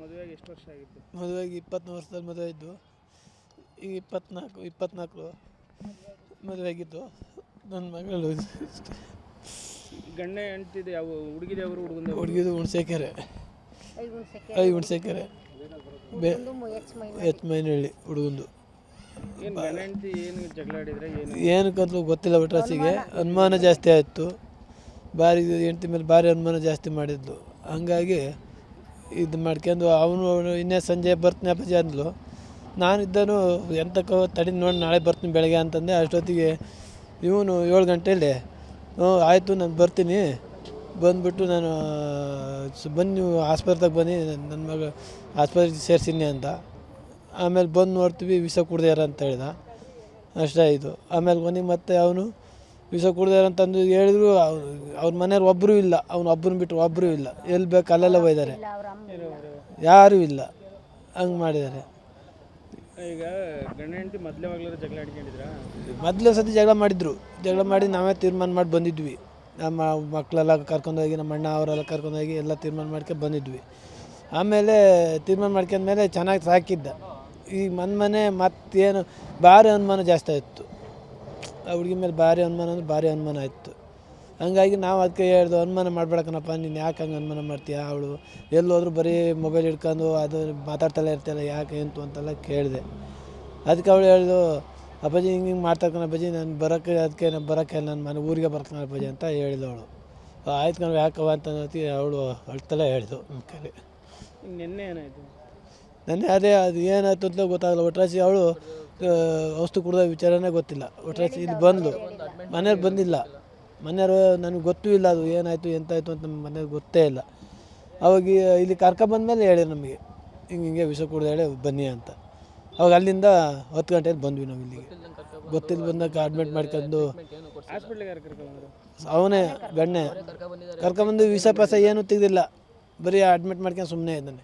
ಮದುವೆಗೆ ಎಷ್ಟು ವರ್ಷ ಆಗಿತ್ತು? ಮದುವೆಗೆ 23 ವರ್ಷದಲ್ಲಿ ಮದುವೆ ಇದ್ದು, ಈಗ 24 ಮದುವೆ ಆಗಿದ್ದು. ನನ್ನ ಮಗಳು ಗಂಡ ಹೆಂಡ್ತಿದ್ದು ಯಾವ ಹುಡುಗಿದ ಅವರು ಹುಡುಗಿದು ಹುಣಸೇಕೆರೆ, ಹುಣಸೇಕೆರೆ ಎಚ್ ಮೈನಹಳ್ಳಿ ಹುಡುಗಂದು. ಏನು ಗಂಡ ಹೆಂಡ್ತಿ ಏನು ಜಗಳ ಆಡಿದ್ರೆ ಏನಕ್ಕಂತಲೂ ಗೊತ್ತಿಲ್ಲ. ಒಟ್ರಾಸಿಗೆ ಅನುಮಾನ ಜಾಸ್ತಿ ಆಯಿತು. ಹೆಂಡ್ತಿ ಮೇಲೆ ಭಾರಿ ಅನುಮಾನ ಜಾಸ್ತಿ ಮಾಡಿದ್ಲು. ಹಂಗಾಗಿ ಇದು ಮಾಡ್ಕೊಂಡು ಅವನು ಇನ್ನೇ ಸಂಜೆ ಬರ್ತೀನಿ ಅಪ್ಪಾಜಿ ಅಂದ್ಲು. ನಾನಿದ್ದನು ಎಂತಕ್ಕೋ ತಡಿ ನೋಡಿ ನಾಳೆ ಬರ್ತೀನಿ ಬೆಳಗ್ಗೆ ಅಂತಂದೆ. ಅಷ್ಟೊತ್ತಿಗೆ ಇವನು 7 ಗಂಟೆಯಲ್ಲಿ ಆಯಿತು ನಾನು ಬರ್ತೀನಿ, ಬಂದುಬಿಟ್ಟು ನಾನು ಬನ್ನಿ ನೀವು ಆಸ್ಪತ್ರೆಗೆ ಬನ್ನಿ, ನನ್ನ ಮಗ ಆಸ್ಪತ್ರೆಗೆ ಸೇರಿಸಿನಿ ಅಂತ. ಆಮೇಲೆ ಬಂದು ನೋಡ್ತೀವಿ ವಿಷ ಕುಡ್ದ್ಯಾರ ಅಂತ ಹೇಳ್ದ. ಅಷ್ಟೇ ಇದು. ಆಮೇಲೆ ಕೊನೆಗೆ ಮತ್ತೆ ಅವನು ವಿಷ ಕುಡ್ದ್ಯಾರ ಅಂತಂದು ಹೇಳಿದ್ರು. ಅವ್ರ ಮನೆಯವ್ರು ಒಬ್ಬರೂ ಇಲ್ಲ, ಅವ್ನು ಒಬ್ಬನ ಬಿಟ್ಟು ಒಬ್ಬರೂ ಇಲ್ಲ. ಎಲ್ಲಿ ಬೇಕು ಅಲ್ಲೆಲ್ಲ ಒಯ್ದಾರೆ, ಯಾರೂ ಇಲ್ಲ. ಹಂಗೆ ಮಾಡಿದ್ದಾರೆ. ಈಗ ಗಂಡ ಹೆಂಡ್ತಿ ಮೊದಲೇವಾಗಲಾರು ಜಗಳ ಆಡ್ಕೊಂಡಿದ್ರಾ? ಮೊದಲೇ ಸತಿ ಜಗಳ ಮಾಡಿದ್ರು. ಜಗಳ ಮಾಡಿ ನಾವೇ ತೀರ್ಮಾನ ಮಾಡಿ ಬಂದಿದ್ವಿ. ನಮ್ಮ ಮಕ್ಕಳೆಲ್ಲ ಕರ್ಕೊಂಡೋಗಿ, ನಮ್ಮ ಅಣ್ಣ ಅವರೆಲ್ಲ ಕರ್ಕೊಂಡೋಗಿ ಎಲ್ಲ ತೀರ್ಮಾನ ಮಾಡ್ಕೊಂಡು ಬಂದಿದ್ವಿ. ಆಮೇಲೆ ತೀರ್ಮಾನ ಮಾಡ್ಕೊಂಡ್ಮೇಲೆ ಚೆನ್ನಾಗಿ ಸಾಕಿದ್ದ. ಈಗ ಮನೆ ಮತ್ತೇನು ಭಾರಿ ಅನುಮಾನ ಜಾಸ್ತಿ ಆಯಿತು. ಆ ಹುಡುಗಿ ಮೇಲೆ ಭಾರಿ ಅನುಮಾನ ಅಂದ್ರೆ ಭಾರಿ ಅನುಮಾನ ಆಯಿತು. ಹಂಗಾಗಿ ನಾವು ಅದಕ್ಕೆ ಹೇಳ್ದು, ಅನುಮಾನ ಮಾಡಬೇಡಕ್ಕನಪ್ಪ, ನೀನು ಯಾಕೆ ಹಂಗೆ ಅನುಮಾನ ಮಾಡ್ತೀಯ? ಅವಳು ಎಲ್ಲೋದ್ರೂ ಬರೀ ಮೊಬೈಲ್ ಹಿಡ್ಕೊಂಡು ಅದು ಮಾತಾಡ್ತಲೇ ಇರ್ತಾಯಿಲ್ಲ, ಯಾಕೆ ಎಂತು ಅಂತೆಲ್ಲ ಕೇಳಿದೆ. ಅದಕ್ಕೆ ಅವಳು ಹೇಳ್ದು, ಅಪ್ಪಾಜಿ ಹಿಂಗೆ ಮಾಡ್ತಾಕಣ ಅಪ್ಪಾಜಿ, ನಾನು ಬರೋಕ್ಕೆ ಅದಕ್ಕೆ ನಾನು ಬರೋಕ್ಕೆ ನನ್ನ ಮನೆ ಊರಿಗೆ ಬರ್ತಾನೆ ಅಪ್ಪಾಜಿ ಅಂತ ಹೇಳಿದಳು ಅವಳು. ಆಯ್ತು ನಾವು ಯಾಕವ ಅಂತ ಅವಳು ಅಳ್ತಲೇ ಹೇಳಿದು ನಮ್ಮ ಕೈಲಿ. ನಿನ್ನೆ ಏನಾಯಿತು? ನೆನ್ನೆ ಅದೇ ಅದು ಏನಾಯ್ತು ಅಂತ ಗೊತ್ತಾಗಲ್ಲ. ಒಟ್ರಾಸಿ ಅವಳು ಔಷಧಿ ಕುಡ್ದ ವಿಚಾರನೇ ಗೊತ್ತಿಲ್ಲ. ಒಟ್ರಾಸಿ ಇಲ್ಲಿ ಬಂದು ಮನೆಯವ್ರು ಬಂದಿಲ್ಲ. ಮನೆಯವರು ನನಗೆ ಗೊತ್ತೂ ಇಲ್ಲ ಅದು ಏನಾಯಿತು ಎಂತಾಯಿತು ಅಂತ ನಮ್ಮ ಮನೆಯವ್ರಿಗೆ ಗೊತ್ತೇ ಇಲ್ಲ. ಅವಾಗ ಇಲ್ಲಿ ಕರ್ಕೊಬಂದ್ಮೇಲೆ ಹೇಳಿ ನಮಗೆ, ಹಿಂಗೆ ವಿಷ ಕುಡ್ದು ಹೇಳಿ ಬನ್ನಿ ಅಂತ. ಅವಾಗ ಅಲ್ಲಿಂದ 10 ಗಂಟೆಗೆ ಬಂದ್ವಿ ನಾವು ಇಲ್ಲಿಗೆ. ಗೊತ್ತಿಲ್ಲ ಬಂದಾಗ ಅಡ್ಮಿಟ್ ಮಾಡ್ಕೊಂಡು ಅವನೇ ಗಣ್ಣೆ ಕರ್ಕೊಬಂದು ವಿಷ ಪಸ ಏನೂ ತೆಗ್ದಿಲ್ಲ, ಬರೀ ಅಡ್ಮಿಟ್ ಮಾಡ್ಕೊಂಡು ಸುಮ್ಮನೆ ಇದ್ದಾನೆ.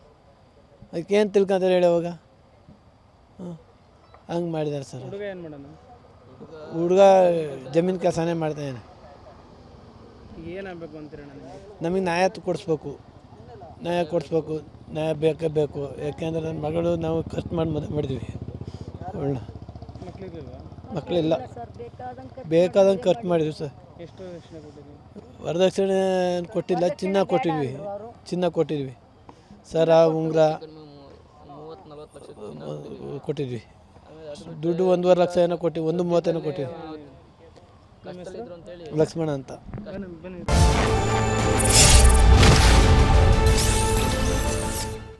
ಅದಕ್ಕೇನು ತಿಳ್ಕೊಂತಾರೆ ಹೇಳಿ ಅವಾಗ? ಹಂಗೆ ಮಾಡಿದ್ದಾರೆ ಸರ್. ಹುಡುಗ ಏನು ಮಾಡೋಣ? ಹುಡುಗ ಜಮೀನು ಕೆಲಸನೇ ಮಾಡ್ತಾಯಿದ್ದಾನೆ. ಏನಾಗಬೇಕು ಅಂತೀರ? ನಮಗೆ ನ್ಯಾಯ ಕೊಡಿಸ್ಬೇಕು, ನ್ಯಾಯ ಬೇಕೇ ಬೇಕು. ಯಾಕೆಂದರೆ ನನ್ನ ಮಗಳು ನಾವು ಖರ್ಚು ಮಾಡಿ ಮದುವೆ ಮಾಡಿದ್ವಿ. ಒಳ್ಳೆ ಮಕ್ಕಳಿಲ್ಲ, ಬೇಕಾದಂಗೆ ಖರ್ಚು ಮಾಡಿದ್ವಿ ಸರ್. ಎಷ್ಟು ವರದಕ್ಷಿಣೆ ಕೊಟ್ಟಿಲ್ಲ, ಚಿನ್ನ ಕೊಟ್ಟಿದ್ವಿ ಸರ, ಉಂಗುರ ಕೊಟ್ಟಿದ್ವಿ. ದುಡ್ಡು 1.5 ಲಕ್ಷ ಏನೋ ಕೊಟ್ಟಿವಿ, 1.30 ಏನೋ ಕೊಟ್ಟಿವಿ. ಲಕ್ಷ್ಮಣ ಅಂತ.